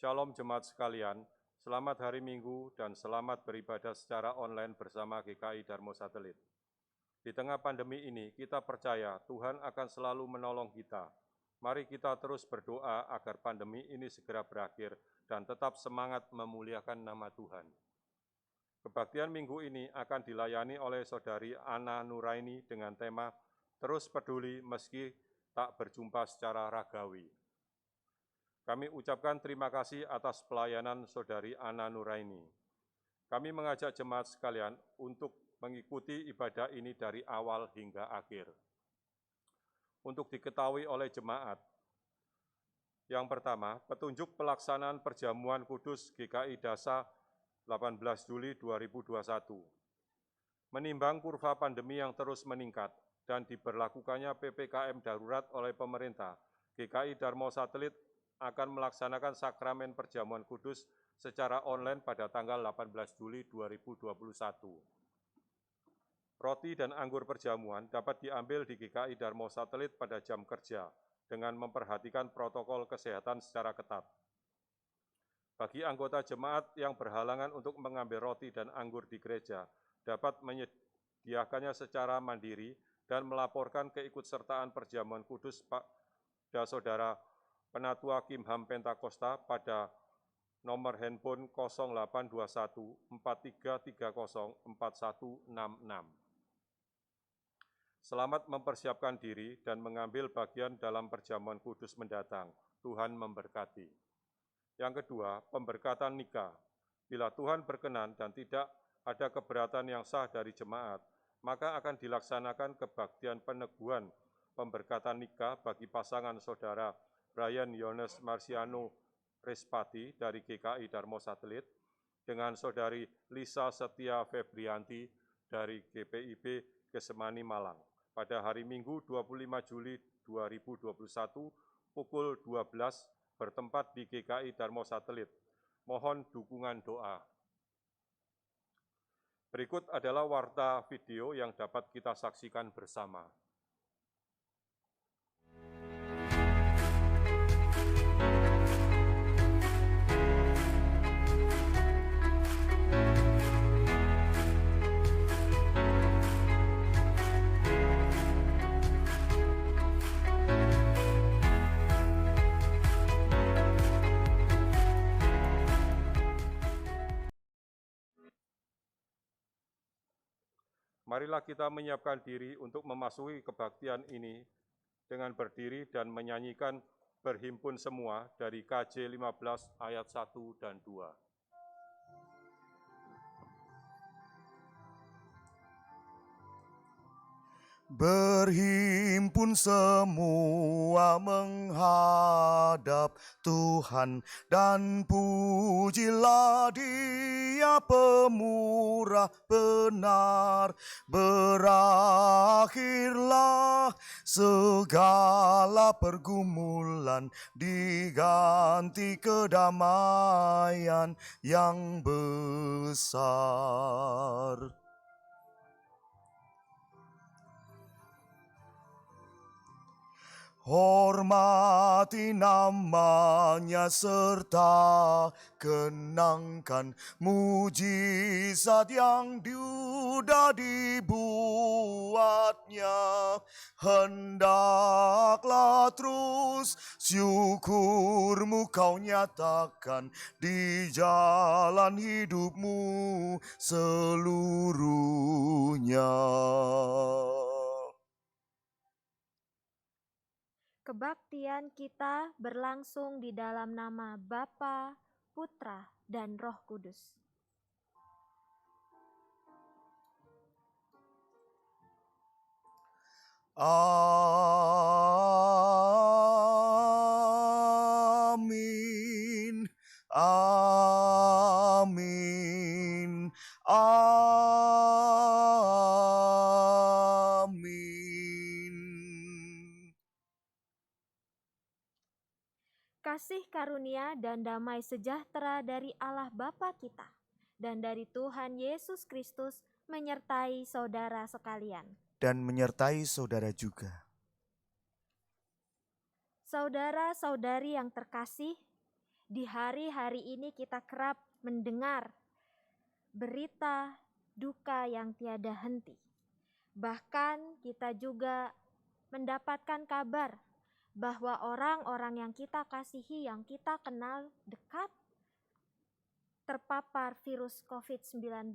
Shalom jemaat sekalian, selamat hari Minggu dan selamat beribadah secara online bersama GKI Darmo Satelit. Di tengah pandemi ini, kita percaya Tuhan akan selalu menolong kita. Mari kita terus berdoa agar pandemi ini segera berakhir dan tetap semangat memuliakan nama Tuhan. Kebaktian minggu ini akan dilayani oleh Saudari Ana Nuraini dengan tema Terus Peduli Meski Tak Berjumpa Secara Ragawi. Kami ucapkan terima kasih atas pelayanan Saudari Ana Nuraini. Kami mengajak jemaat sekalian untuk mengikuti ibadah ini dari awal hingga akhir. Untuk diketahui oleh jemaat, yang pertama, petunjuk pelaksanaan perjamuan kudus GKI Dasa 18 Juli 2021. Menimbang kurva pandemi yang terus meningkat dan diberlakukannya PPKM darurat oleh pemerintah, GKI Darmo Satelit akan melaksanakan sakramen perjamuan kudus secara online pada tanggal 18 Juli 2021. Roti dan anggur perjamuan dapat diambil di GKI Darmo Satelit pada jam kerja dengan memperhatikan protokol kesehatan secara ketat. Bagi anggota jemaat yang berhalangan untuk mengambil roti dan anggur di gereja, dapat menyediakannya secara mandiri dan melaporkan keikutsertaan perjamuan kudus pada Saudara Penatua Kimham Pentakosta pada nomor handphone 0821 4330 4166. Selamat mempersiapkan diri dan mengambil bagian dalam perjamuan kudus mendatang. Tuhan memberkati. Yang kedua, pemberkatan nikah. Bila Tuhan berkenan dan tidak ada keberatan yang sah dari jemaat, maka akan dilaksanakan kebaktian peneguhan pemberkatan nikah bagi pasangan Saudara Brian Yones Marsiano Respati dari GKI Darmo Satelit dengan Saudari Lisa Setia Febrianti dari GPIB Kesemani Malang pada hari Minggu 25 Juli 2021 pukul 12 bertempat di GKI Darmo Satelit. Mohon dukungan doa. Berikut adalah warta video yang dapat kita saksikan bersama. Marilah kita menyiapkan diri untuk memasuki kebaktian ini dengan berdiri dan menyanyikan Berhimpun Semua dari KJ 15 ayat 1 dan 2. Berhimpun semua menghadap Tuhan dan pujilah Dia pemurah benar. Berakhirlah segala pergumulan, diganti kedamaian yang besar. Hormati namanya serta kenangkan mujizat yang sudah dibuatnya. Hendaklah terus syukurmu kau nyatakan di jalan hidupmu seluruhnya. Kebaktian kita berlangsung di dalam nama Bapa, Putra, dan Roh Kudus. Amin. Amin. Amin. Kasih karunia dan damai sejahtera dari Allah Bapa kita dan dari Tuhan Yesus Kristus menyertai saudara sekalian. Dan menyertai saudara juga. Saudara-saudari yang terkasih, Di hari-hari ini kita kerap mendengar berita duka yang tiada henti. Bahkan kita juga mendapatkan kabar bahwa orang-orang yang kita kasihi, yang kita kenal dekat, terpapar virus COVID-19.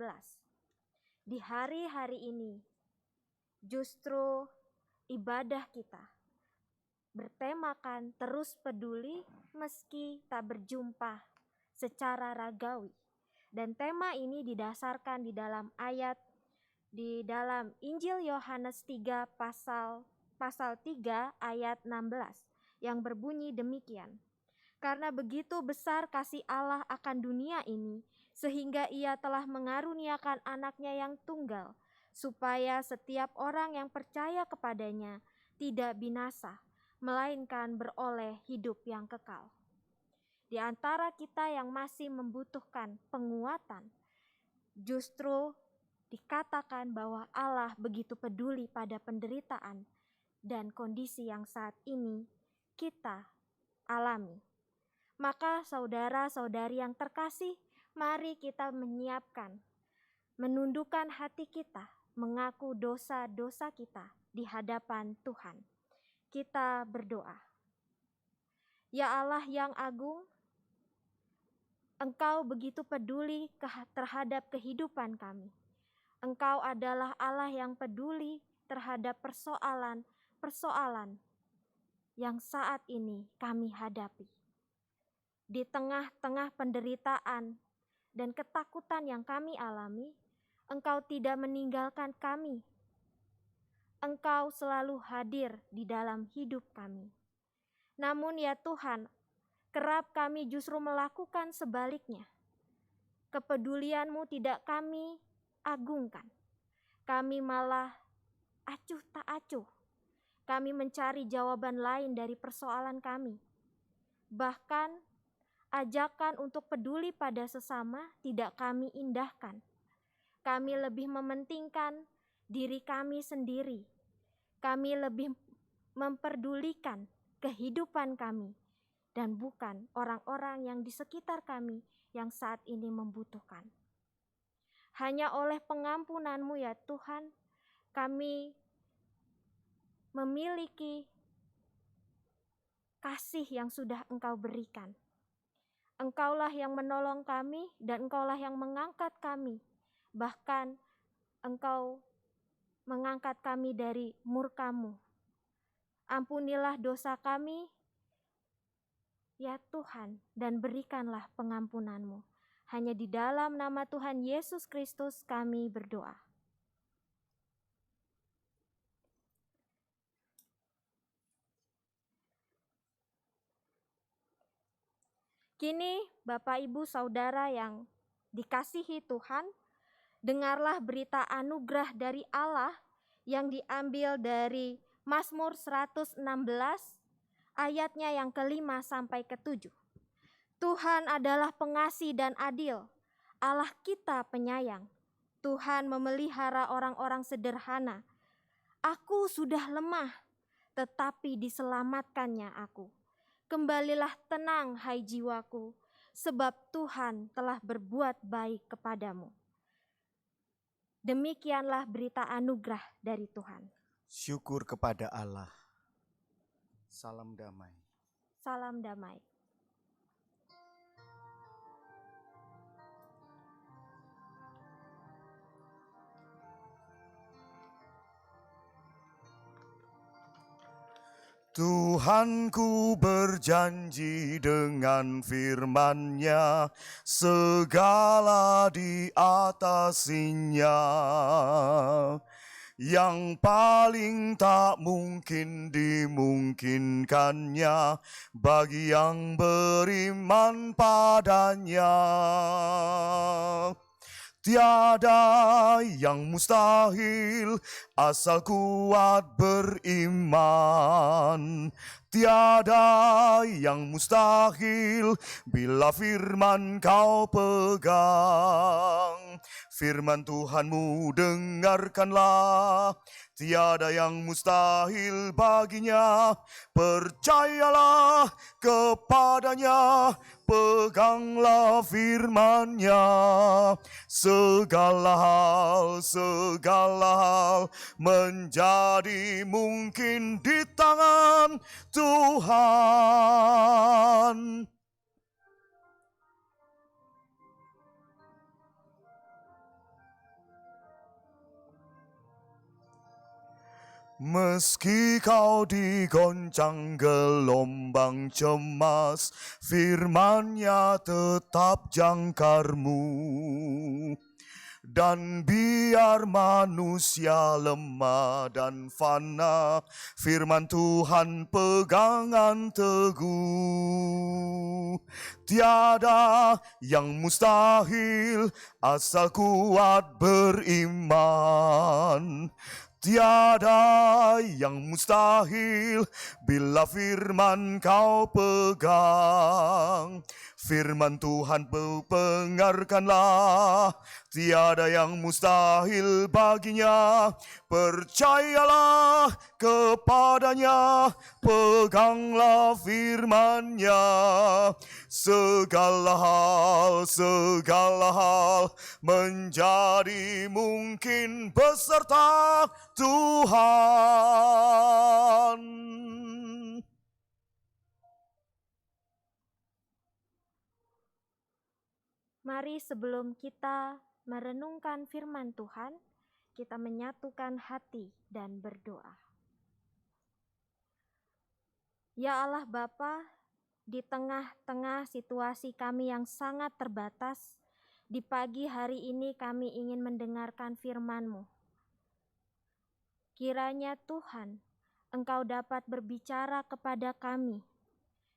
Di hari-hari ini, justru ibadah kita bertemakan terus peduli meski tak berjumpa secara ragawi. Dan tema ini didasarkan di dalam ayat di dalam Injil Yohanes 3 pasal 3 ayat 16 yang berbunyi demikian. Karena begitu besar kasih Allah akan dunia ini, sehingga Ia telah mengaruniakan anaknya yang tunggal, supaya setiap orang yang percaya kepadanya tidak binasa, melainkan beroleh hidup yang kekal. Di antara kita yang masih membutuhkan penguatan, justru dikatakan bahwa Allah begitu peduli pada penderitaan dan kondisi yang saat ini kita alami. Maka saudara-saudari yang terkasih, mari kita menyiapkan, menundukkan hati kita, mengaku dosa-dosa kita di hadapan Tuhan. Kita berdoa. Ya Allah yang agung, Engkau begitu peduli terhadap kehidupan kami. Engkau adalah Allah yang peduli terhadap persoalan-persoalan yang saat ini kami hadapi. Di tengah-tengah penderitaan dan ketakutan yang kami alami, Engkau tidak meninggalkan kami. Engkau selalu hadir di dalam hidup kami. Namun ya Tuhan, kerap kami justru melakukan sebaliknya. Kepedulian-Mu tidak kami agungkan. Kami malah acuh tak acuh. Kami mencari jawaban lain dari persoalan kami. Bahkan ajakan untuk peduli pada sesama tidak kami indahkan. Kami lebih mementingkan diri kami sendiri. Kami lebih memperdulikan kehidupan kami dan bukan orang-orang yang di sekitar kami yang saat ini membutuhkan. Hanya oleh pengampunan-Mu ya Tuhan, kami memiliki kasih yang sudah Engkau berikan. Engkaulah yang menolong kami dan Engkaulah yang mengangkat kami. Bahkan Engkau mengangkat kami dari murka-Mu. Ampunilah dosa kami, ya Tuhan, dan berikanlah pengampunan-Mu. Hanya di dalam nama Tuhan Yesus Kristus kami berdoa. Kini Bapak Ibu Saudara yang dikasihi Tuhan, dengarlah berita anugerah dari Allah yang diambil dari Mazmur 116 ayatnya yang ke-5 sampai ke-7. Tuhan adalah pengasih dan adil, Allah kita penyayang. Tuhan memelihara orang-orang sederhana. Aku sudah lemah, tetapi diselamatkannya aku. Kembalilah tenang hai jiwaku, sebab Tuhan telah berbuat baik kepadamu. Demikianlah berita anugerah dari Tuhan. Syukur kepada Allah. Salam damai. Salam damai. Tuhanku berjanji dengan firman-Nya, segala diatasinya. Yang paling tak mungkin dimungkinkannya bagi yang beriman padanya. Tiada yang mustahil asal kuat beriman. Tiada yang mustahil bila firman kau pegang. Firman Tuhanmu dengarkanlah, tiada yang mustahil baginya. Percayalah kepadanya, peganglah firman-Nya. Segala hal menjadi mungkin di tangan Tuhan. Meski kau digoncang gelombang cemas, firman-Nya tetap jangkarmu. Dan biar manusia lemah dan fana, firman Tuhan pegangan teguh. Tiada yang mustahil asal kuat beriman. Tiada yang mustahil bila firman kau pegang. Firman Tuhan pengarkanlah, tiada yang mustahil baginya. Percayalah kepadanya, peganglah firman-Nya. Segala hal menjadi mungkin beserta Tuhan. Mari sebelum kita merenungkan firman Tuhan, kita menyatukan hati dan berdoa. Ya Allah Bapa, di tengah-tengah situasi kami yang sangat terbatas, di pagi hari ini kami ingin mendengarkan firman-Mu. Kiranya Tuhan, Engkau dapat berbicara kepada kami,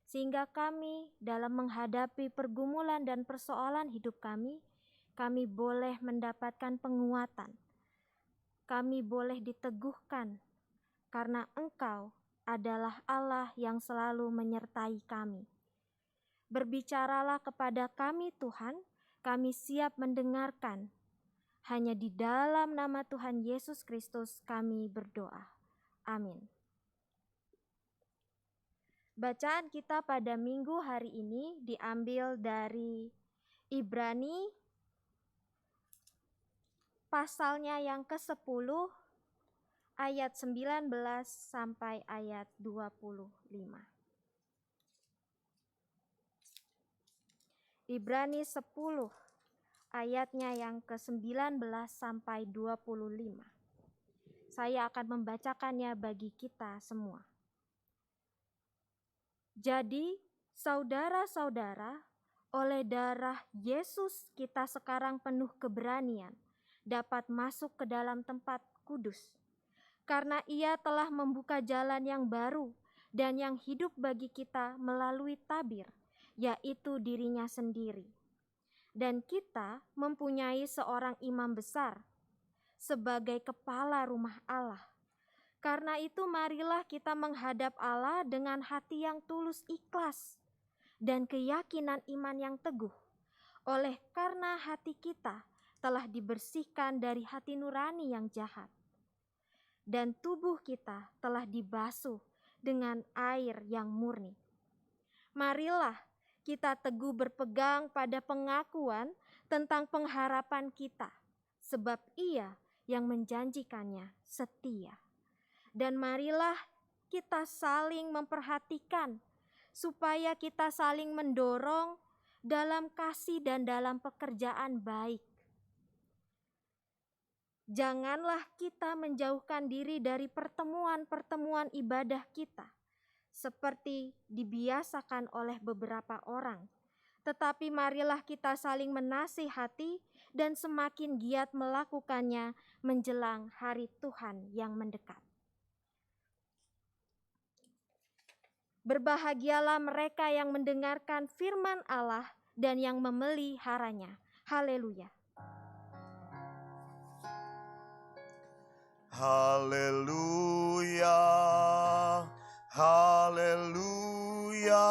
sehingga kami dalam menghadapi pergumulan dan persoalan hidup kami boleh mendapatkan penguatan. Kami boleh diteguhkan, karena Engkau adalah Allah yang selalu menyertai kami. Berbicaralah kepada kami Tuhan, kami siap mendengarkan. Hanya di dalam nama Tuhan Yesus Kristus kami berdoa. Amin. Bacaan kita pada minggu hari ini diambil dari Ibrani pasalnya yang ke-10 ayat 19 sampai ayat 25. Ibrani 10 ayatnya yang ke-19 sampai 25. Saya akan membacakannya bagi kita semua. Jadi, saudara-saudara, oleh darah Yesus kita sekarang penuh keberanian dapat masuk ke dalam tempat kudus. Karena Ia telah membuka jalan yang baru dan yang hidup bagi kita melalui tabir, yaitu dirinya sendiri. Dan kita mempunyai seorang imam besar sebagai kepala rumah Allah. Karena itu marilah kita menghadap Allah dengan hati yang tulus ikhlas dan keyakinan iman yang teguh. Oleh karena hati kita telah dibersihkan dari hati nurani yang jahat. Dan tubuh kita telah dibasuh dengan air yang murni. Marilah kita teguh berpegang pada pengakuan tentang pengharapan kita, sebab Ia yang menjanjikannya setia. Dan marilah kita saling memperhatikan, supaya kita saling mendorong dalam kasih dan dalam pekerjaan baik. Janganlah kita menjauhkan diri dari pertemuan-pertemuan ibadah kita, seperti dibiasakan oleh beberapa orang. Tetapi marilah kita saling menasihati dan semakin giat melakukannya menjelang hari Tuhan yang mendekat. Berbahagialah mereka yang mendengarkan firman Allah dan yang memeliharanya. Haleluya. Haleluya, haleluya. Haleluya,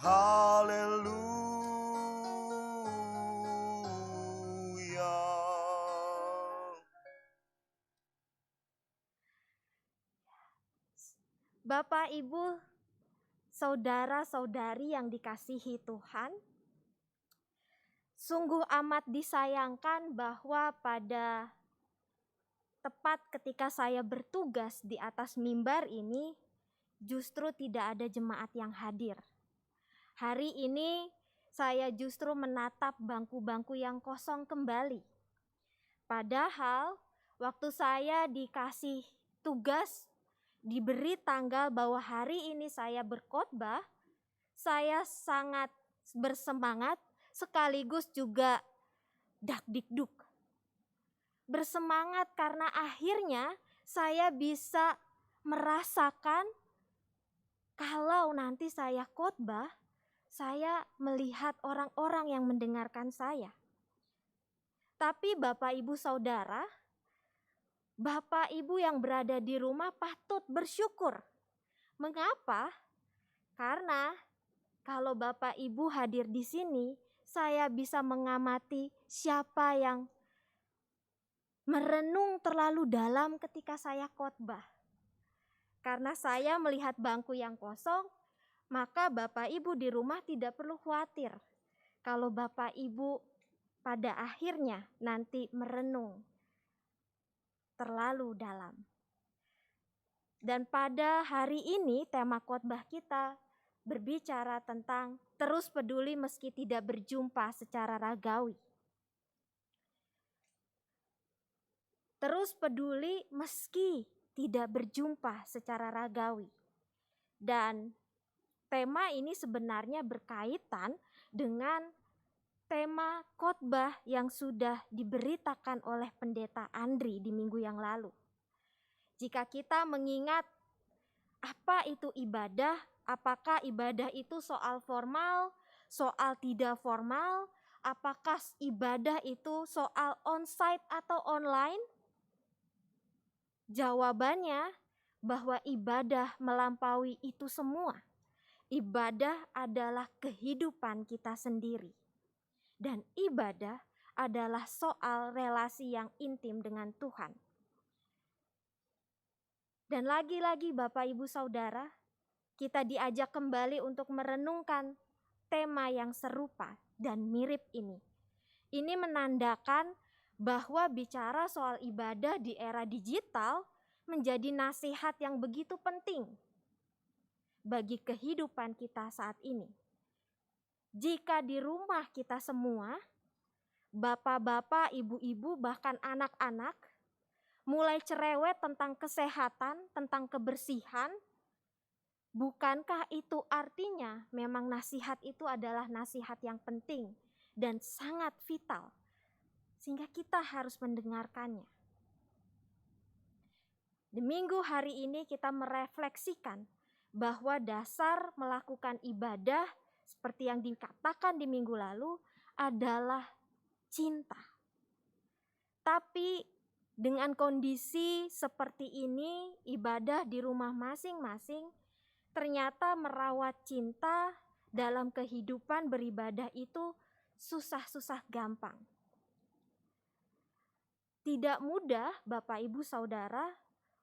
haleluya. Bapak, Ibu, saudara-saudari yang dikasihi Tuhan, sungguh amat disayangkan bahwa pada tepat ketika saya bertugas di atas mimbar ini, justru tidak ada jemaat yang hadir. Hari ini saya justru menatap bangku-bangku yang kosong kembali. Padahal waktu saya dikasih tugas, diberi tanggal bahwa hari ini saya berkhotbah, saya sangat bersemangat sekaligus juga dakdikduk. Bersemangat karena akhirnya saya bisa merasakan kalau nanti saya khotbah, saya melihat orang-orang yang mendengarkan saya. Tapi Bapak Ibu Saudara, Bapak Ibu yang berada di rumah patut bersyukur. Mengapa? Karena kalau Bapak Ibu hadir di sini, saya bisa mengamati siapa yang merenung terlalu dalam ketika saya khotbah. Karena saya melihat bangku yang kosong, maka Bapak Ibu di rumah tidak perlu khawatir kalau Bapak Ibu pada akhirnya nanti merenung terlalu dalam. Dan pada hari ini tema khotbah kita berbicara tentang terus peduli meski tidak berjumpa secara ragawi. Terus peduli meski tidak berjumpa secara ragawi. Dan tema ini sebenarnya berkaitan dengan tema khotbah yang sudah diberitakan oleh Pendeta Andri di minggu yang lalu. Jika kita mengingat apa itu ibadah, apakah ibadah itu soal formal, soal tidak formal, apakah ibadah itu soal onsite atau online? Jawabannya bahwa ibadah melampaui itu semua. Ibadah adalah kehidupan kita sendiri. Dan ibadah adalah soal relasi yang intim dengan Tuhan. Dan lagi-lagi Bapak Ibu Saudara, kita diajak kembali untuk merenungkan tema yang serupa dan mirip ini. Ini menandakan bahwa bicara soal ibadah di era digital menjadi nasihat yang begitu penting bagi kehidupan kita saat ini. Jika di rumah kita semua, bapak-bapak, ibu-ibu, bahkan anak-anak, mulai cerewet tentang kesehatan, tentang kebersihan, bukankah itu artinya memang nasihat itu adalah nasihat yang penting dan sangat vital, sehingga kita harus mendengarkannya. Di minggu hari ini kita merefleksikan bahwa dasar melakukan ibadah seperti yang dikatakan di minggu lalu adalah cinta. Tapi dengan kondisi seperti ini, ibadah di rumah masing-masing, ternyata merawat cinta dalam kehidupan beribadah itu susah-susah gampang. Tidak mudah Bapak Ibu Saudara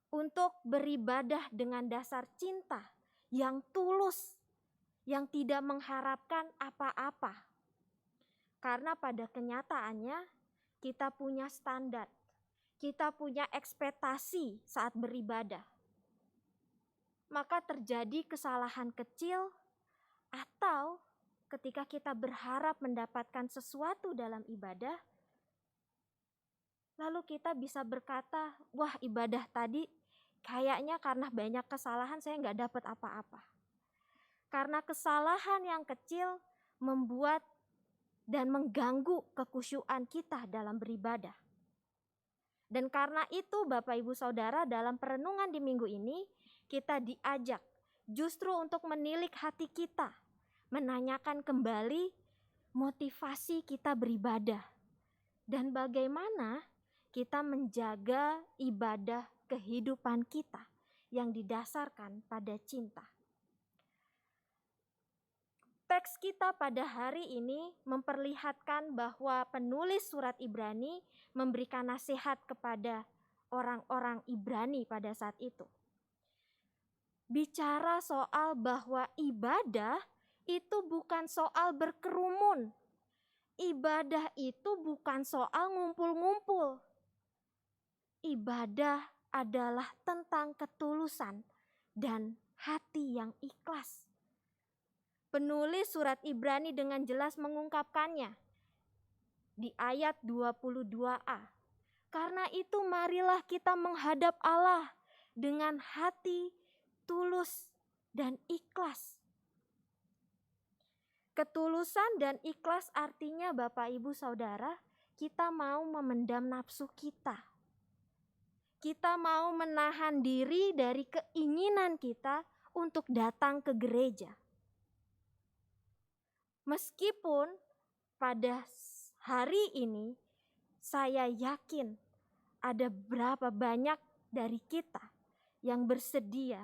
untuk beribadah dengan dasar cinta yang tulus, yang tidak mengharapkan apa-apa. Karena pada kenyataannya kita punya standar, kita punya ekspektasi saat beribadah. Maka terjadi kesalahan kecil atau ketika kita berharap mendapatkan sesuatu dalam ibadah, lalu kita bisa berkata, wah ibadah tadi kayaknya karena banyak kesalahan saya nggak dapat apa-apa. Karena kesalahan yang kecil membuat dan mengganggu kekhusyuan kita dalam beribadah. Dan karena itu Bapak Ibu Saudara, dalam perenungan di minggu ini kita diajak justru untuk menilik hati kita, menanyakan kembali motivasi kita beribadah dan bagaimana kita menjaga ibadah kehidupan kita, yang didasarkan pada cinta. Teks kita pada hari ini memperlihatkan bahwa penulis surat Ibrani memberikan nasihat kepada orang-orang Ibrani pada saat itu. Bicara soal bahwa ibadah itu bukan soal berkerumun. Ibadah itu bukan soal ngumpul-ngumpul. Ibadah adalah tentang ketulusan dan hati yang ikhlas. Penulis surat Ibrani dengan jelas mengungkapkannya di ayat 22a. Karena itu marilah kita menghadap Allah dengan hati tulus dan ikhlas. Ketulusan dan ikhlas artinya Bapak Ibu Saudara, kita mau memendam nafsu kita. Kita mau menahan diri dari keinginan kita untuk datang ke gereja. Meskipun pada hari ini saya yakin ada berapa banyak dari kita yang bersedia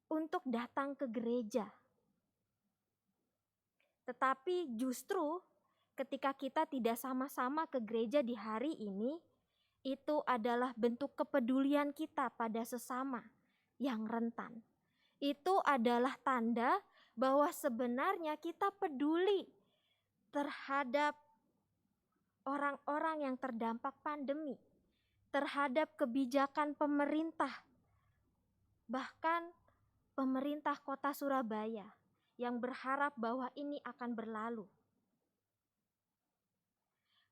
untuk datang ke gereja. Tetapi justru ketika kita tidak sama-sama ke gereja di hari ini, itu adalah bentuk kepedulian kita pada sesama yang rentan. Itu adalah tanda bahwa sebenarnya kita peduli terhadap orang-orang yang terdampak pandemi, terhadap kebijakan pemerintah, bahkan pemerintah Kota Surabaya yang berharap bahwa ini akan berlalu.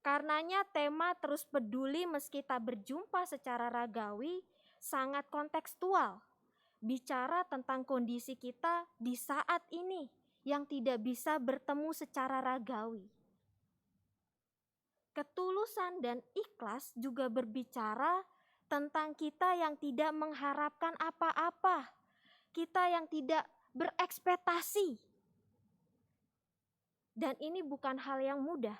Karenanya tema terus peduli meski tak berjumpa secara ragawi sangat kontekstual. Bicara tentang kondisi kita di saat ini yang tidak bisa bertemu secara ragawi. Ketulusan dan ikhlas juga berbicara tentang kita yang tidak mengharapkan apa-apa. Kita yang tidak berekspektasi. Dan ini bukan hal yang mudah.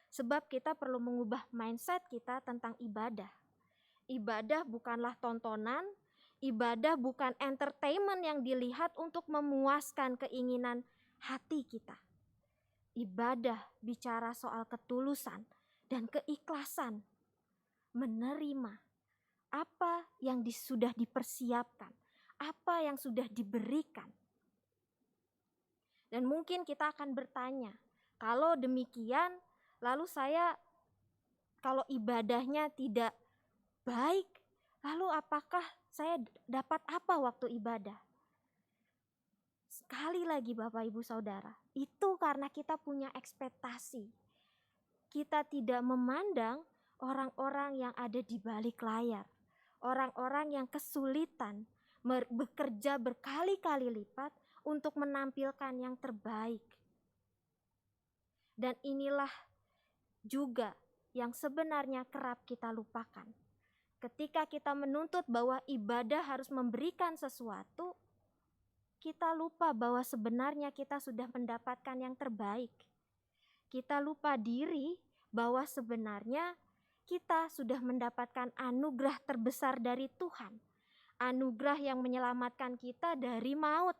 Sebab kita perlu mengubah mindset kita tentang ibadah. Ibadah bukanlah tontonan, ibadah bukan entertainment yang dilihat untuk memuaskan keinginan hati kita. Ibadah bicara soal ketulusan dan keikhlasan. Menerima apa yang sudah dipersiapkan, apa yang sudah diberikan. Dan mungkin kita akan bertanya, kalau demikian, lalu saya kalau ibadahnya tidak baik, lalu apakah saya dapat apa waktu ibadah? Sekali lagi Bapak Ibu Saudara, itu karena kita punya ekspektasi. Kita tidak memandang orang-orang yang ada di balik layar. Orang-orang yang kesulitan bekerja berkali-kali lipat untuk menampilkan yang terbaik. Dan inilah juga yang sebenarnya kerap kita lupakan. Ketika kita menuntut bahwa ibadah harus memberikan sesuatu, kita lupa bahwa sebenarnya kita sudah mendapatkan yang terbaik. Kita lupa diri bahwa sebenarnya kita sudah mendapatkan anugerah terbesar dari Tuhan. Anugerah yang menyelamatkan kita dari maut.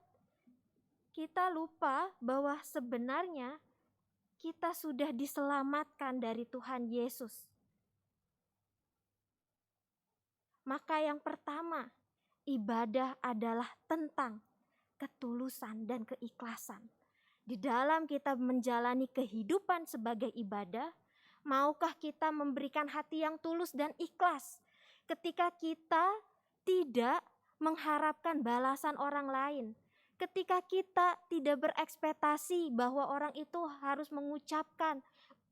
Kita lupa bahwa sebenarnya kita sudah diselamatkan dari Tuhan Yesus. Maka yang pertama, ibadah adalah tentang ketulusan dan keikhlasan. Di dalam kita menjalani kehidupan sebagai ibadah, maukah kita memberikan hati yang tulus dan ikhlas ketika kita tidak mengharapkan balasan orang lain, ketika kita tidak berekspektasi bahwa orang itu harus mengucapkan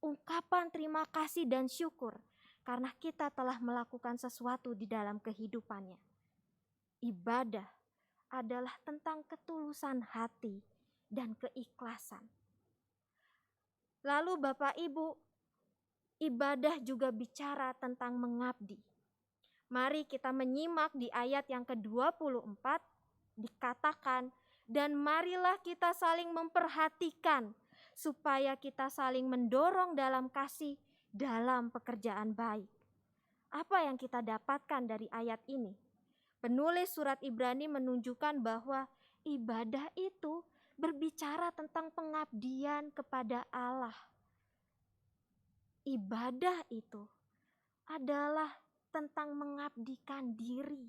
ungkapan terima kasih dan syukur karena kita telah melakukan sesuatu di dalam kehidupannya. Ibadah adalah tentang ketulusan hati dan keikhlasan. Lalu Bapak Ibu, ibadah juga bicara tentang mengabdi. Mari kita menyimak di ayat yang ke-24 dikatakan, dan marilah kita saling memperhatikan supaya kita saling mendorong dalam kasih dalam pekerjaan baik. Apa yang kita dapatkan dari ayat ini? Penulis surat Ibrani menunjukkan bahwa ibadah itu berbicara tentang pengabdian kepada Allah. Ibadah itu adalah tentang mengabdikan diri.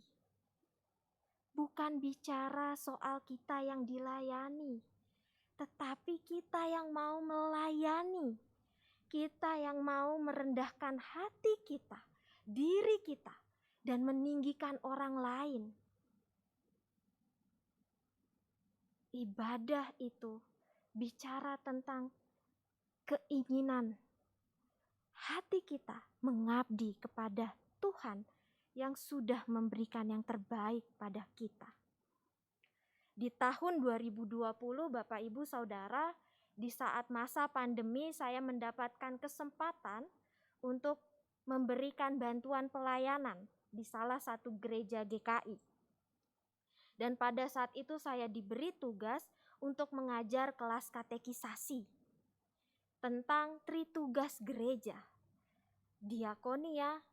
Bukan bicara soal kita yang dilayani, tetapi kita yang mau melayani. Kita yang mau merendahkan hati kita, diri kita, dan meninggikan orang lain. Ibadah itu bicara tentang keinginan hati kita mengabdi kepada Tuhan yang sudah memberikan yang terbaik pada kita. Di tahun 2020, Bapak Ibu Saudara, di saat masa pandemi saya mendapatkan kesempatan untuk memberikan bantuan pelayanan di salah satu gereja GKI. Dan pada saat itu saya diberi tugas untuk mengajar kelas katekisasi tentang tritugas gereja, diakonia,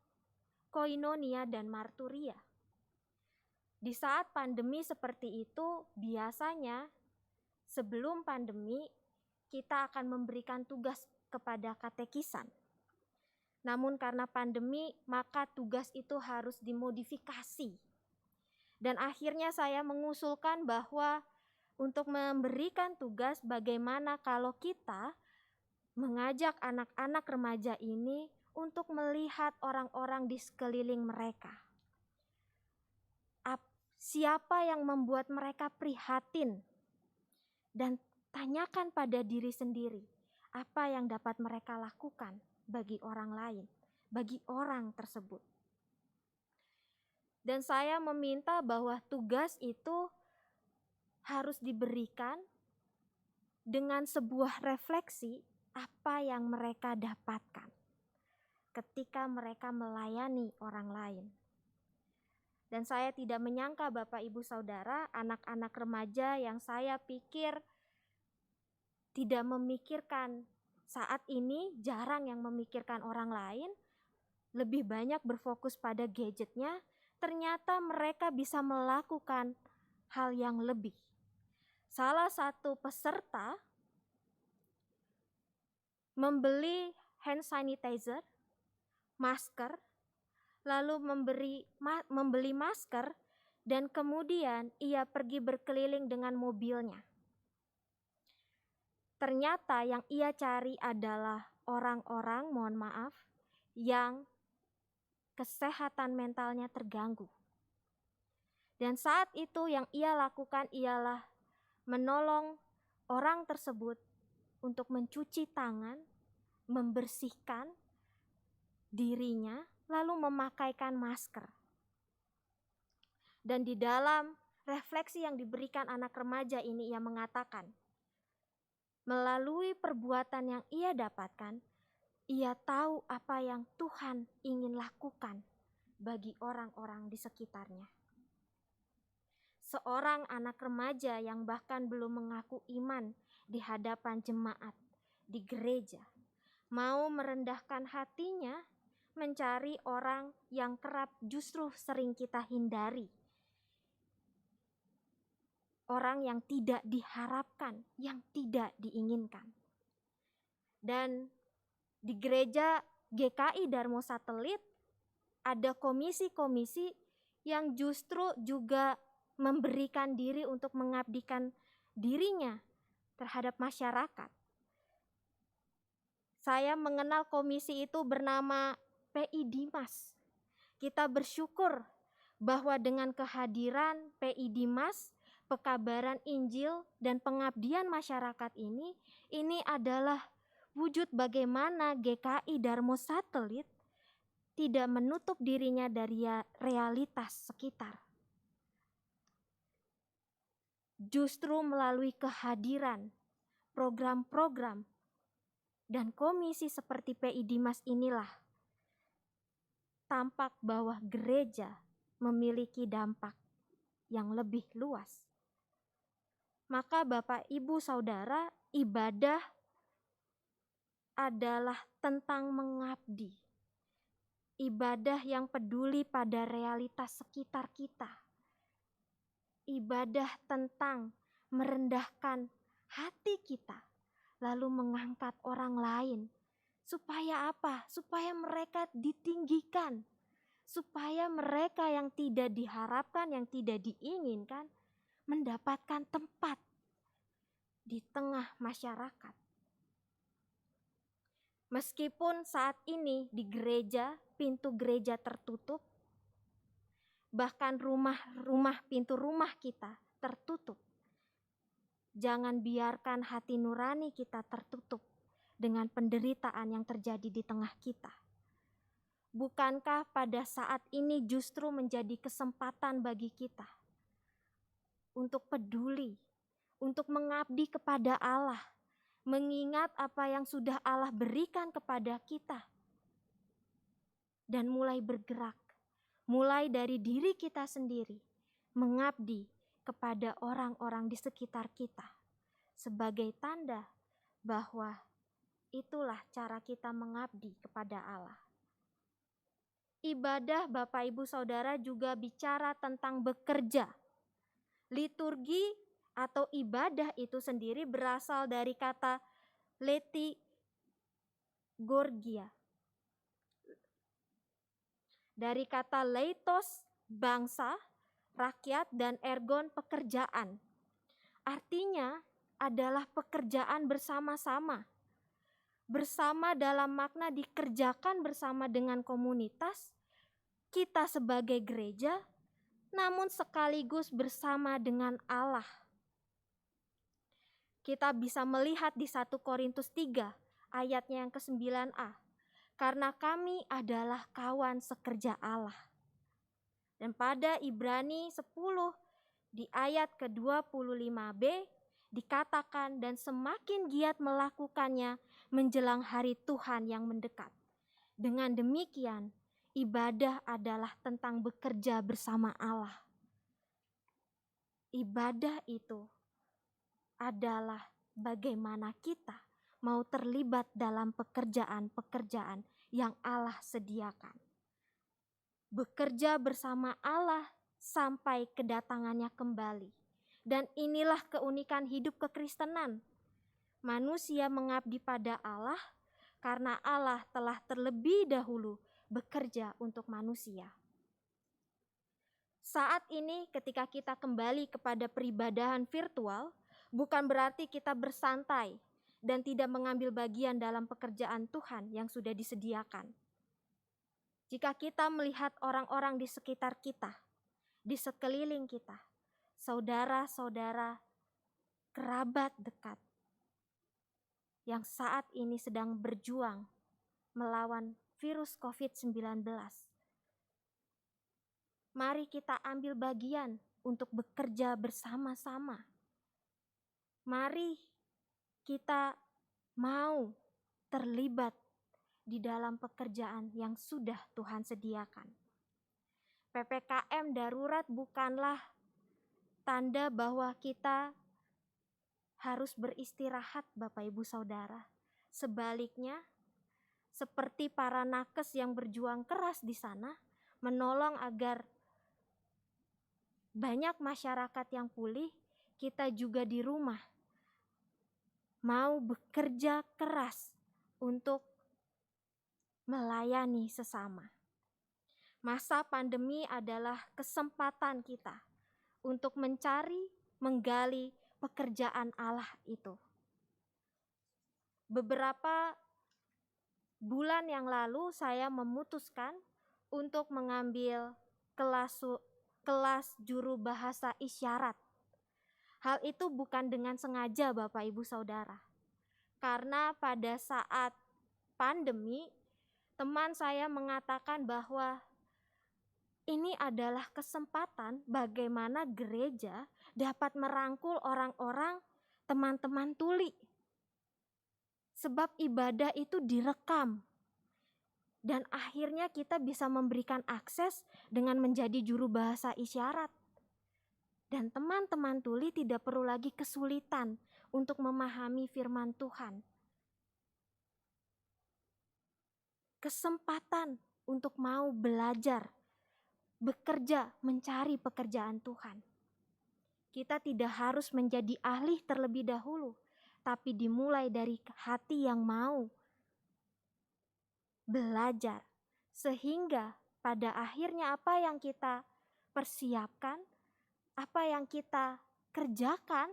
koinonia, dan marturia. Di saat pandemi seperti itu, biasanya sebelum pandemi kita akan memberikan tugas kepada katekisan. Namun karena pandemi, maka tugas itu harus dimodifikasi. Dan akhirnya saya mengusulkan bahwa untuk memberikan tugas bagaimana kalau kita mengajak anak-anak remaja ini untuk melihat orang-orang di sekeliling mereka. Siapa yang membuat mereka prihatin? Dan tanyakan pada diri sendiri, apa yang dapat mereka lakukan bagi orang lain, bagi orang tersebut. Dan saya meminta bahwa tugas itu harus diberikan dengan sebuah refleksi apa yang mereka dapatkan ketika mereka melayani orang lain. Dan saya tidak menyangka Bapak Ibu Saudara, anak-anak remaja yang saya pikir tidak memikirkan saat ini, jarang yang memikirkan orang lain, lebih banyak berfokus pada gadgetnya, ternyata mereka bisa melakukan hal yang lebih. Salah satu peserta membeli hand sanitizer, masker, lalu membeli masker, dan kemudian ia pergi berkeliling dengan mobilnya. Ternyata yang ia cari adalah orang-orang, mohon maaf, yang kesehatan mentalnya terganggu. Dan saat itu yang ia lakukan ialah menolong orang tersebut untuk mencuci tangan, membersihkan dirinya, lalu memakaikan masker. Dan di dalam refleksi yang diberikan anak remaja ini, ia mengatakan, melalui perbuatan yang ia dapatkan, ia tahu apa yang Tuhan ingin lakukan bagi orang-orang di sekitarnya. Seorang anak remaja yang bahkan belum mengaku iman di hadapan jemaat di gereja, mau merendahkan hatinya, mencari orang yang kerap justru sering kita hindari. Orang yang tidak diharapkan, yang tidak diinginkan. Dan di gereja GKI Darmo Satelit ada komisi-komisi yang justru juga memberikan diri untuk mengabdikan dirinya terhadap masyarakat. Saya mengenal komisi itu bernama PI Dimas. Kita bersyukur bahwa dengan kehadiran PI Dimas, pekabaran Injil dan pengabdian masyarakat ini adalah wujud bagaimana GKI Darmo Satelit tidak menutup dirinya dari realitas sekitar. Justru melalui kehadiran program-program dan komisi seperti PI Dimas inilah tampak bahwa gereja memiliki dampak yang lebih luas. Maka Bapak Ibu Saudara, ibadah adalah tentang mengabdi. Ibadah yang peduli pada realitas sekitar kita, ibadah tentang merendahkan hati kita, lalu mengangkat orang lain. Supaya apa? Supaya mereka ditinggikan. Supaya mereka yang tidak diharapkan, yang tidak diinginkan, mendapatkan tempat di tengah masyarakat. Meskipun saat ini di gereja, pintu gereja tertutup, bahkan pintu rumah kita tertutup. Jangan biarkan hati nurani kita tertutup dengan penderitaan yang terjadi di tengah kita. Bukankah pada saat ini justru menjadi kesempatan bagi kita untuk peduli, untuk mengabdi kepada Allah, mengingat apa yang sudah Allah berikan kepada kita, dan mulai bergerak, mulai dari diri kita sendiri, mengabdi kepada orang-orang di sekitar kita, sebagai tanda bahwa itulah cara kita mengabdi kepada Allah. Ibadah Bapak Ibu Saudara juga bicara tentang bekerja. Liturgi atau ibadah itu sendiri berasal dari kata liturgia. Dari kata leitos, bangsa, rakyat, dan ergon, pekerjaan. Artinya adalah pekerjaan bersama-sama. Bersama dalam makna dikerjakan bersama dengan komunitas, kita sebagai gereja, namun sekaligus bersama dengan Allah. Kita bisa melihat di 1 Korintus 3 ayatnya yang ke-9a. Karena kami adalah kawan sekerja Allah. Dan pada Ibrani 10 di ayat ke-25b dikatakan, dan semakin giat melakukannya menjelang hari Tuhan yang mendekat. Dengan demikian, ibadah adalah tentang bekerja bersama Allah. Ibadah itu adalah bagaimana kita mau terlibat dalam pekerjaan-pekerjaan yang Allah sediakan. Bekerja bersama Allah sampai kedatangannya kembali. Dan inilah keunikan hidup kekristenan. Manusia mengabdi pada Allah karena Allah telah terlebih dahulu bekerja untuk manusia. Saat ini ketika kita kembali kepada peribadahan virtual, bukan berarti kita bersantai dan tidak mengambil bagian dalam pekerjaan Tuhan yang sudah disediakan. Jika kita melihat orang-orang di sekitar kita, di sekeliling kita, saudara-saudara, kerabat dekat, yang saat ini sedang berjuang melawan virus COVID-19. Mari kita ambil bagian untuk bekerja bersama-sama. Mari kita mau terlibat di dalam pekerjaan yang sudah Tuhan sediakan. PPKM darurat bukanlah tanda bahwa kita harus beristirahat, Bapak Ibu Saudara. Sebaliknya, seperti para nakes yang berjuang keras di sana, menolong agar banyak masyarakat yang pulih, kita juga di rumah mau bekerja keras untuk melayani sesama. Masa pandemi adalah kesempatan kita untuk mencari, menggali pekerjaan Allah itu. Beberapa bulan yang lalu saya memutuskan untuk mengambil kelas juru bahasa isyarat. Hal itu bukan dengan sengaja, Bapak Ibu Saudara. Karena pada saat pandemi, teman saya mengatakan bahwa ini adalah kesempatan bagaimana gereja dapat merangkul orang-orang, teman-teman tuli. Sebab ibadah itu direkam. Dan akhirnya kita bisa memberikan akses dengan menjadi juru bahasa isyarat. Dan teman-teman tuli tidak perlu lagi kesulitan untuk memahami firman Tuhan. Kesempatan untuk mau belajar, bekerja, mencari pekerjaan Tuhan. Kita tidak harus menjadi ahli terlebih dahulu, tapi dimulai dari hati yang mau belajar, sehingga pada akhirnya apa yang kita persiapkan, apa yang kita kerjakan,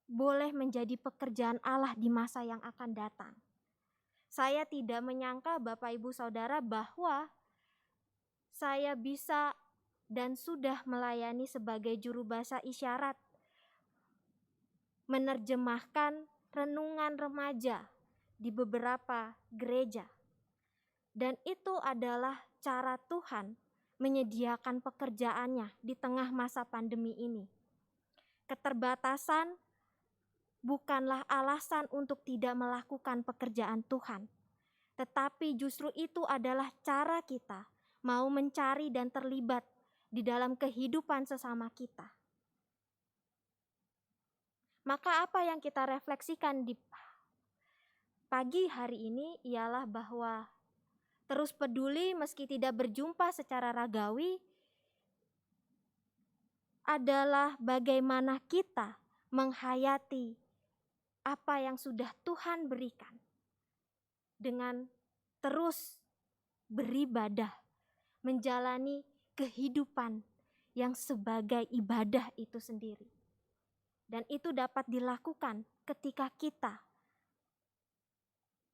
boleh menjadi pekerjaan Allah di masa yang akan datang. Saya tidak menyangka Bapak Ibu Saudara bahwa saya bisa dan sudah melayani sebagai juru bahasa isyarat, menerjemahkan renungan remaja di beberapa gereja. Dan itu adalah cara Tuhan menyediakan pekerjaannya di tengah masa pandemi ini. Keterbatasan bukanlah alasan untuk tidak melakukan pekerjaan Tuhan, tetapi justru itu adalah cara kita mau mencari dan terlibat di dalam kehidupan sesama kita. Maka apa yang kita refleksikan di pagi hari ini ialah bahwa terus peduli meski tidak berjumpa secara ragawi adalah bagaimana kita menghayati apa yang sudah Tuhan berikan dengan terus beribadah, menjalani kehidupan yang sebagai ibadah itu sendiri. Dan itu dapat dilakukan ketika kita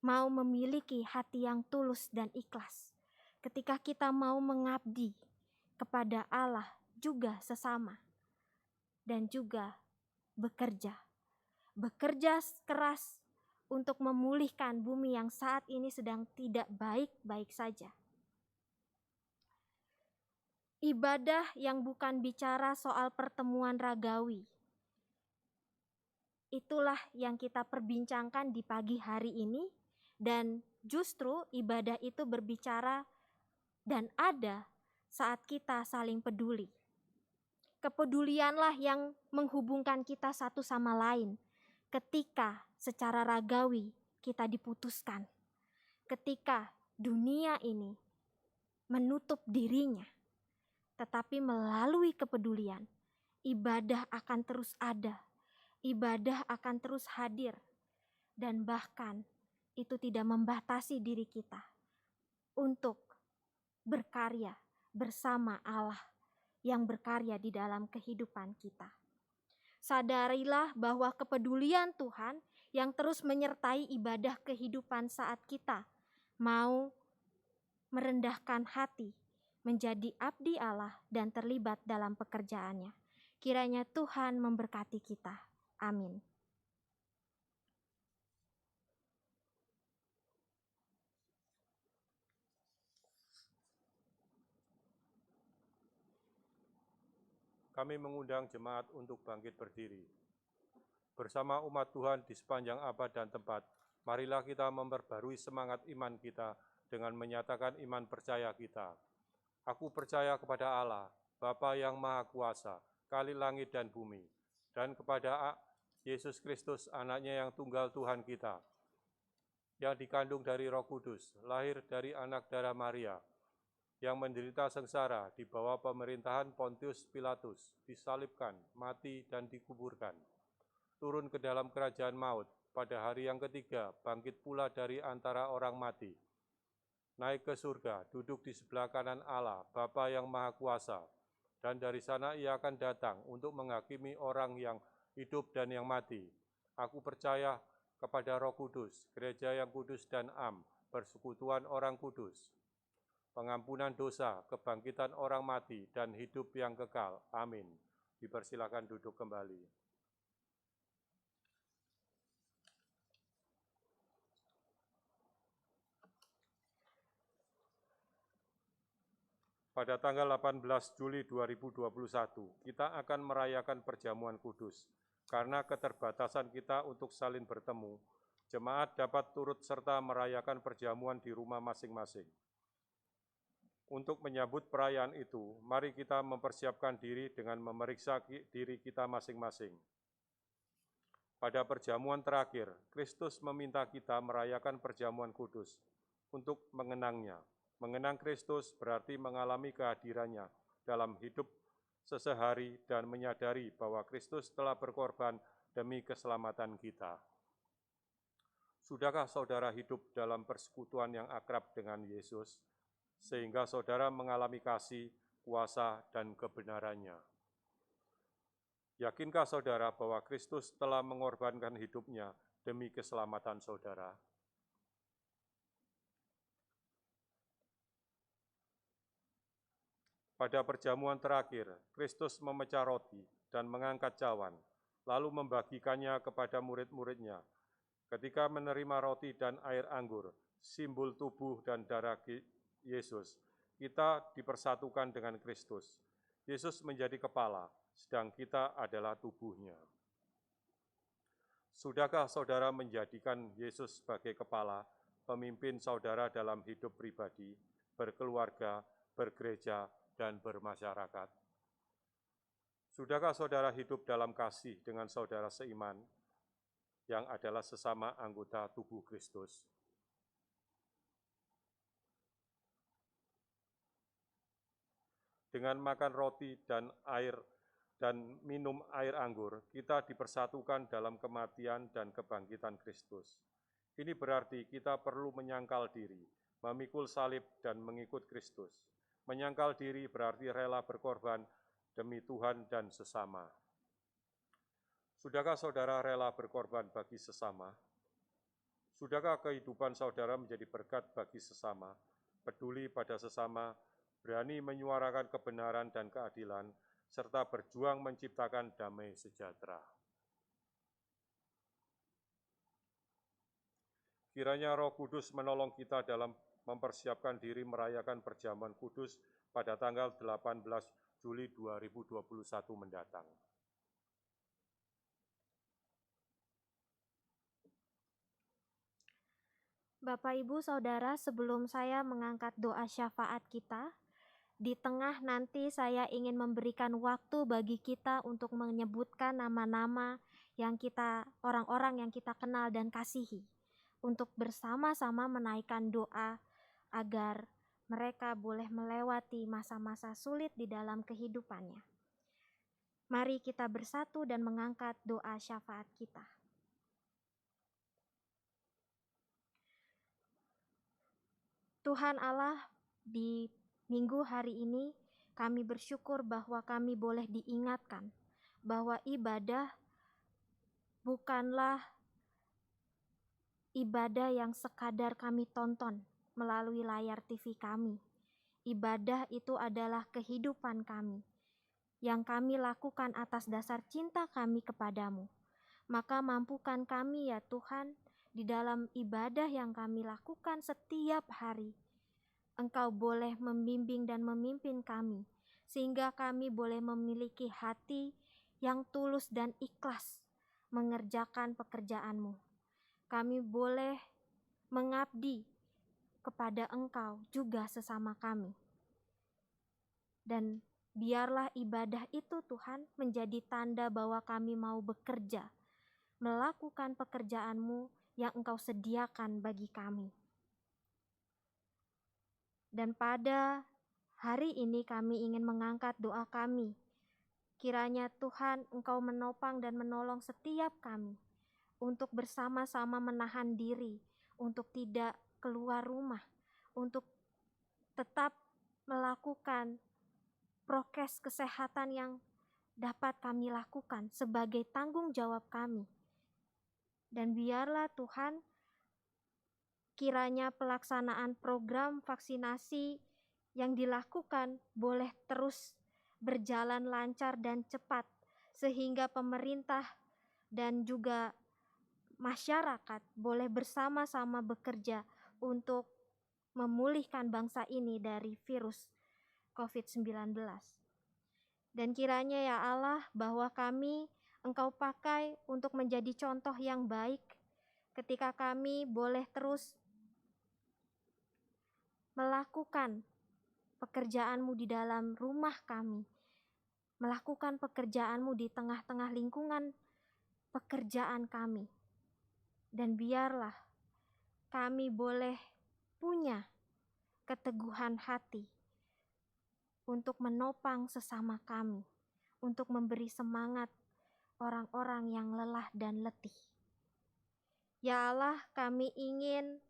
mau memiliki hati yang tulus dan ikhlas. Ketika kita mau mengabdi kepada Allah juga sesama. Dan juga bekerja keras untuk memulihkan bumi yang saat ini sedang tidak baik-baik saja. Ibadah yang bukan bicara soal pertemuan ragawi, itulah yang kita perbincangkan di pagi hari ini, dan justru ibadah itu berbicara dan ada saat kita saling peduli. Kepedulianlah yang menghubungkan kita satu sama lain ketika secara ragawi kita diputuskan. Ketika dunia ini menutup dirinya, tetapi melalui kepedulian, ibadah akan terus ada. Ibadah akan terus hadir, dan bahkan itu tidak membatasi diri kita untuk berkarya bersama Allah yang berkarya di dalam kehidupan kita. Sadarilah bahwa kepedulian Tuhan yang terus menyertai ibadah kehidupan saat kita mau merendahkan hati, menjadi abdi Allah dan terlibat dalam pekerjaannya. Kiranya Tuhan memberkati kita. Amin. Kami mengundang jemaat untuk bangkit berdiri. Bersama umat Tuhan di sepanjang abad dan tempat, marilah kita memperbarui semangat iman kita dengan menyatakan iman percaya kita. Aku percaya kepada Allah, Bapa yang Maha Kuasa, Kali langit dan bumi, dan kepada Yesus Kristus, anaknya yang tunggal Tuhan kita, yang dikandung dari Roh Kudus, lahir dari anak darah Maria, yang menderita sengsara di bawah pemerintahan Pontius Pilatus, disalibkan, mati, dan dikuburkan. Turun ke dalam kerajaan maut, pada hari yang ketiga bangkit pula dari antara orang mati. Naik ke surga, duduk di sebelah kanan Allah, Bapa yang Maha Kuasa, dan dari sana ia akan datang untuk menghakimi orang yang hidup dan yang mati. Aku percaya kepada Roh Kudus, gereja yang kudus dan am, persekutuan orang kudus, pengampunan dosa, kebangkitan orang mati, dan hidup yang kekal. Amin. Dipersilakan duduk kembali. Pada tanggal 18 Juli 2021, kita akan merayakan perjamuan kudus. Karena keterbatasan kita untuk saling bertemu, jemaat dapat turut serta merayakan perjamuan di rumah masing-masing. Untuk menyambut perayaan itu, mari kita mempersiapkan diri dengan memeriksa diri kita masing-masing. Pada perjamuan terakhir, Kristus meminta kita merayakan perjamuan kudus untuk mengenangnya. Mengenang Kristus berarti mengalami kehadirannya dalam hidup sesehari dan menyadari bahwa Kristus telah berkorban demi keselamatan kita. Sudahkah saudara hidup dalam persekutuan yang akrab dengan Yesus, sehingga saudara mengalami kasih, kuasa, dan kebenarannya? Yakinkah saudara bahwa Kristus telah mengorbankan hidupnya demi keselamatan saudara? Pada perjamuan terakhir, Kristus memecah roti dan mengangkat cawan, lalu membagikannya kepada murid-muridnya. Ketika menerima roti dan air anggur, simbol tubuh dan darah Yesus, kita dipersatukan dengan Kristus. Yesus menjadi kepala, sedang kita adalah tubuhnya. Sudahkah saudara menjadikan Yesus sebagai kepala, pemimpin saudara dalam hidup pribadi, berkeluarga, bergereja, dan bermasyarakat? Sudahkah saudara hidup dalam kasih dengan saudara seiman, yang adalah sesama anggota tubuh Kristus? Dengan makan roti dan minum air anggur, kita dipersatukan dalam kematian dan kebangkitan Kristus. Ini berarti kita perlu menyangkal diri, memikul salib dan mengikut Kristus. Menyangkal diri berarti rela berkorban demi Tuhan dan sesama. Sudahkah saudara rela berkorban bagi sesama? Sudahkah kehidupan saudara menjadi berkat bagi sesama, peduli pada sesama, berani menyuarakan kebenaran dan keadilan, serta berjuang menciptakan damai sejahtera? Kiranya Roh Kudus menolong kita dalam mempersiapkan diri merayakan perjamuan kudus pada tanggal 18 Juli 2021 mendatang. Bapak, Ibu, Saudara, sebelum saya mengangkat doa syafaat kita, di tengah nanti saya ingin memberikan waktu bagi kita untuk menyebutkan nama-nama yang orang-orang yang kita kenal dan kasihi, untuk bersama-sama menaikkan doa agar mereka boleh melewati masa-masa sulit di dalam kehidupannya. Mari kita bersatu dan mengangkat doa syafaat kita. Tuhan Allah, di minggu hari ini kami bersyukur bahwa kami boleh diingatkan bahwa ibadah bukanlah ibadah yang sekadar kami tonton melalui layar TV kami. Ibadah itu adalah kehidupan kami, yang kami lakukan atas dasar cinta kami kepadamu. Maka mampukan kami ya Tuhan, di dalam ibadah yang kami lakukan setiap hari, Engkau boleh membimbing dan memimpin kami, sehingga kami boleh memiliki hati yang tulus dan ikhlas mengerjakan pekerjaan-Mu. Kami boleh mengabdi kepada Engkau juga sesama kami. Dan biarlah ibadah itu Tuhan menjadi tanda bahwa kami mau bekerja, melakukan pekerjaan-Mu yang Engkau sediakan bagi kami. Dan pada hari ini kami ingin mengangkat doa kami. Kiranya Tuhan Engkau menopang dan menolong setiap kami untuk bersama-sama menahan diri, untuk tidak keluar rumah, untuk tetap melakukan prokes kesehatan yang dapat kami lakukan sebagai tanggung jawab kami. Dan biarlah Tuhan, kiranya pelaksanaan program vaksinasi yang dilakukan boleh terus berjalan lancar dan cepat, sehingga pemerintah dan juga masyarakat boleh bersama-sama bekerja untuk memulihkan bangsa ini dari virus COVID-19. Dan kiranya ya Allah, bahwa kami Engkau pakai untuk menjadi contoh yang baik ketika kami boleh terus melakukan pekerjaan-Mu di dalam rumah kami, melakukan pekerjaan-Mu di tengah-tengah lingkungan pekerjaan kami. Dan biarlah kami boleh punya keteguhan hati untuk menopang sesama kami, untuk memberi semangat orang-orang yang lelah dan letih. Ya Allah, kami ingin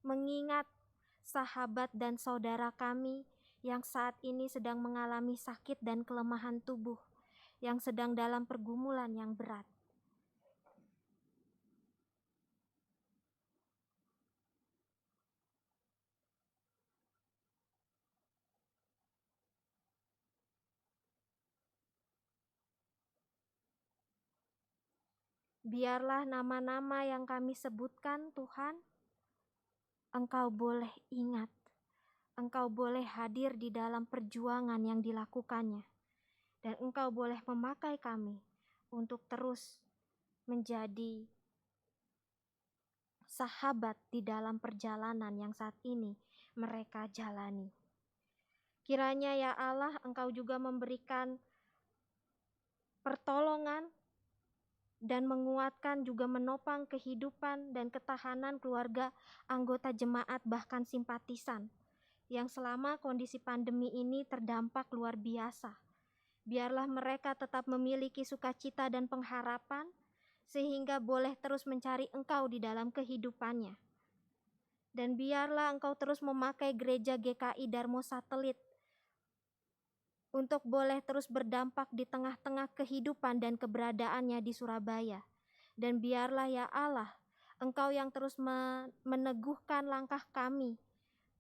mengingat sahabat dan saudara kami yang saat ini sedang mengalami sakit dan kelemahan tubuh, yang sedang dalam pergumulan yang berat. Biarlah nama-nama yang kami sebutkan, Tuhan, Engkau boleh ingat, Engkau boleh hadir di dalam perjuangan yang dilakukannya, dan Engkau boleh memakai kami untuk terus menjadi sahabat di dalam perjalanan yang saat ini mereka jalani. Kiranya ya Allah, Engkau juga memberikan pertolongan dan menguatkan, juga menopang kehidupan dan ketahanan keluarga, anggota jemaat, bahkan simpatisan yang selama kondisi pandemi ini terdampak luar biasa. Biarlah mereka tetap memiliki sukacita dan pengharapan, sehingga boleh terus mencari Engkau di dalam kehidupannya. Dan biarlah Engkau terus memakai gereja GKI Darmo Satelit untuk boleh terus berdampak di tengah-tengah kehidupan dan keberadaannya di Surabaya. Dan biarlah ya Allah, Engkau yang terus meneguhkan langkah kami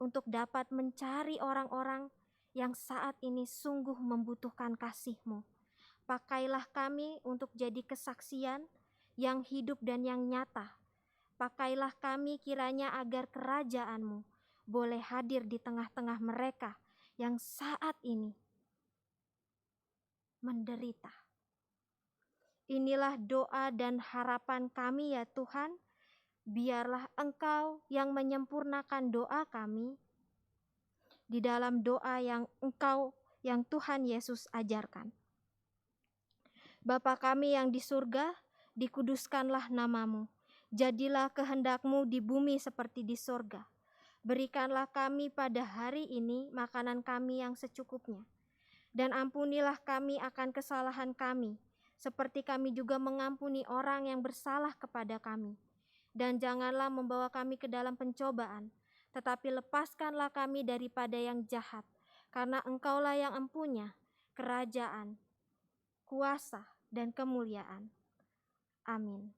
untuk dapat mencari orang-orang yang saat ini sungguh membutuhkan kasih-Mu. Pakailah kami untuk jadi kesaksian yang hidup dan yang nyata. Pakailah kami kiranya agar kerajaan-Mu boleh hadir di tengah-tengah mereka yang saat ini menderita. Inilah doa dan harapan kami ya Tuhan. Biarlah Engkau yang menyempurnakan doa kami di dalam doa yang Tuhan Yesus ajarkan. Bapa kami yang di surga, dikuduskanlah nama-Mu. Jadilah kehendak-Mu di bumi seperti di surga. Berikanlah kami pada hari ini makanan kami yang secukupnya. Dan ampunilah kami akan kesalahan kami, seperti kami juga mengampuni orang yang bersalah kepada kami. Dan janganlah membawa kami ke dalam pencobaan, tetapi lepaskanlah kami daripada yang jahat, karena Engkaulah yang empunya kerajaan, kuasa, dan kemuliaan. Amin.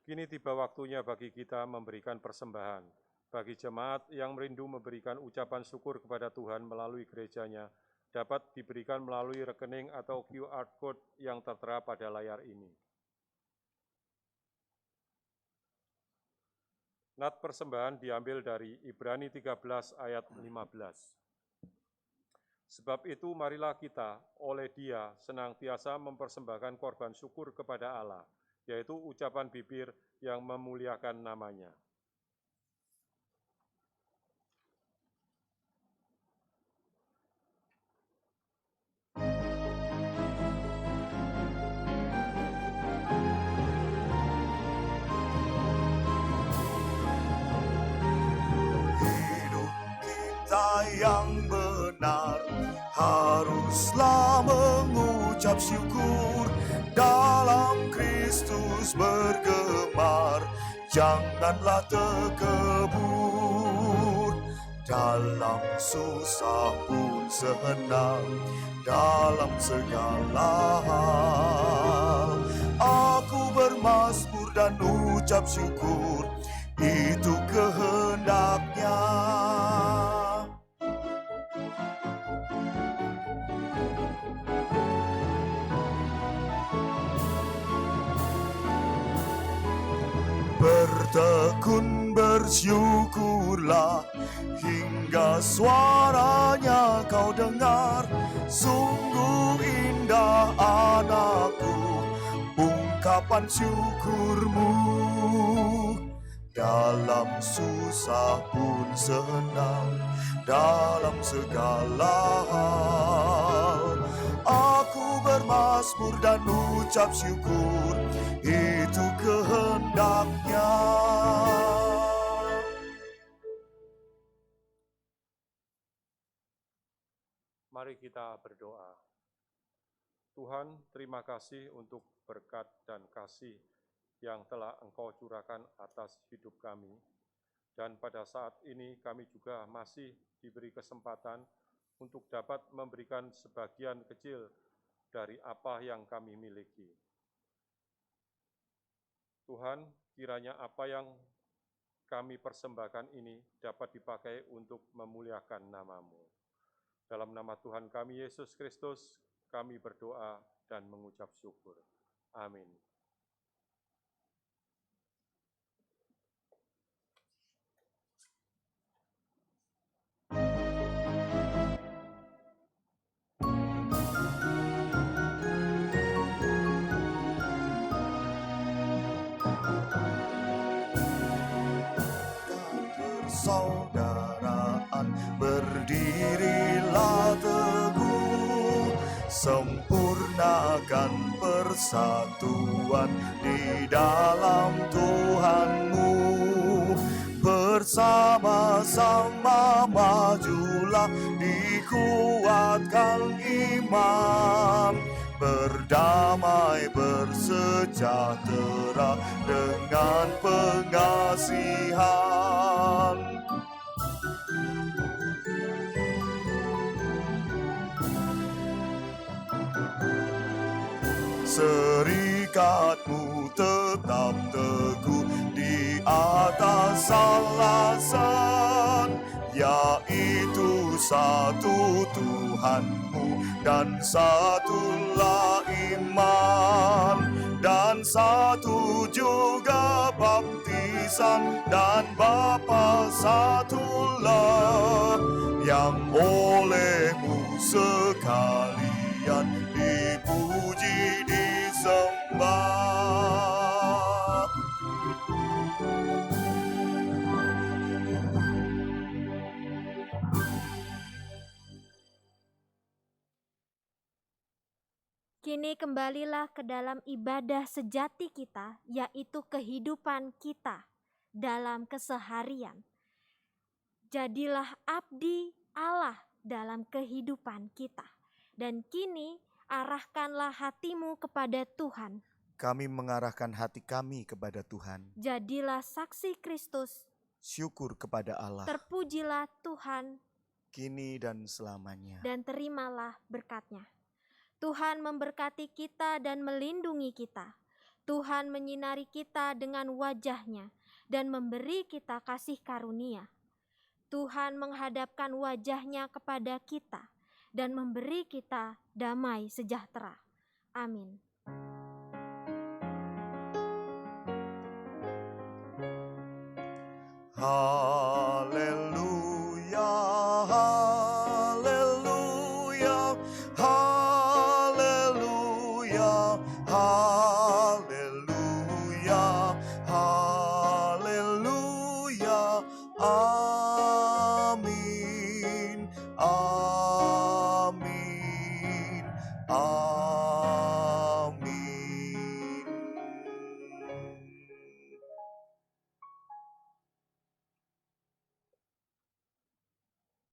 Kini tiba waktunya bagi kita memberikan persembahan. Bagi jemaat yang merindu memberikan ucapan syukur kepada Tuhan melalui gerejanya, dapat diberikan melalui rekening atau QR Code yang tertera pada layar ini. Nat persembahan diambil dari Ibrani 13 ayat 15. Sebab itu marilah kita oleh Dia senantiasa mempersembahkan korban syukur kepada Allah, yaitu ucapan bibir yang memuliakan nama-Nya. Hidup kita yang benar haruslah mengucap syukur, dalam Kristus bergemar, janganlah terkebur. Dalam susah pun senang, dalam segala hal aku bermazmur dan ucap syukur, itu kehendak-Nya. Bertekun bersyukurlah hingga suaranya kau dengar. Sungguh indah anakku ungkapan syukurmu. Dalam susah pun senang, dalam segala hal aku bermazmur bermasmur dan ucap syukur, itu kehendaknya. Mari kita berdoa. Tuhan, terima kasih untuk berkat dan kasih yang telah Engkau curahkan atas hidup kami. Dan pada saat ini kami juga masih diberi kesempatan untuk dapat memberikan sebagian kecil dari apa yang kami miliki. Tuhan, kiranya apa yang kami persembahkan ini dapat dipakai untuk memuliakan nama-Mu. Dalam nama Tuhan kami Yesus Kristus, kami berdoa dan mengucap syukur. Amin. Persaudaraan berdirilah teguh, sempurnakan persatuan di dalam Tuhan-Mu. Bersama-sama majulah, dikuatkan iman, berdamai bersejahtera dengan pengasihan. Serikatmu tetap teguh di atas alasan, yaitu satu Tuhanmu dan satulah iman, dan satu juga baptisan, dan Bapa satulah, yang olehmu sekalian dipuji disembah. Kini kembalilah ke dalam ibadah sejati kita, yaitu kehidupan kita dalam keseharian. Jadilah abdi Allah dalam kehidupan kita. Dan kini arahkanlah hatimu kepada Tuhan. Kami mengarahkan hati kami kepada Tuhan. Jadilah saksi Kristus. Syukur kepada Allah. Terpujilah Tuhan. Kini dan selamanya. Dan terimalah berkat-Nya. Tuhan memberkati kita dan melindungi kita. Tuhan menyinari kita dengan wajah-Nya dan memberi kita kasih karunia. Tuhan menghadapkan wajah-Nya kepada kita dan memberi kita damai sejahtera. Amin. Haleluya.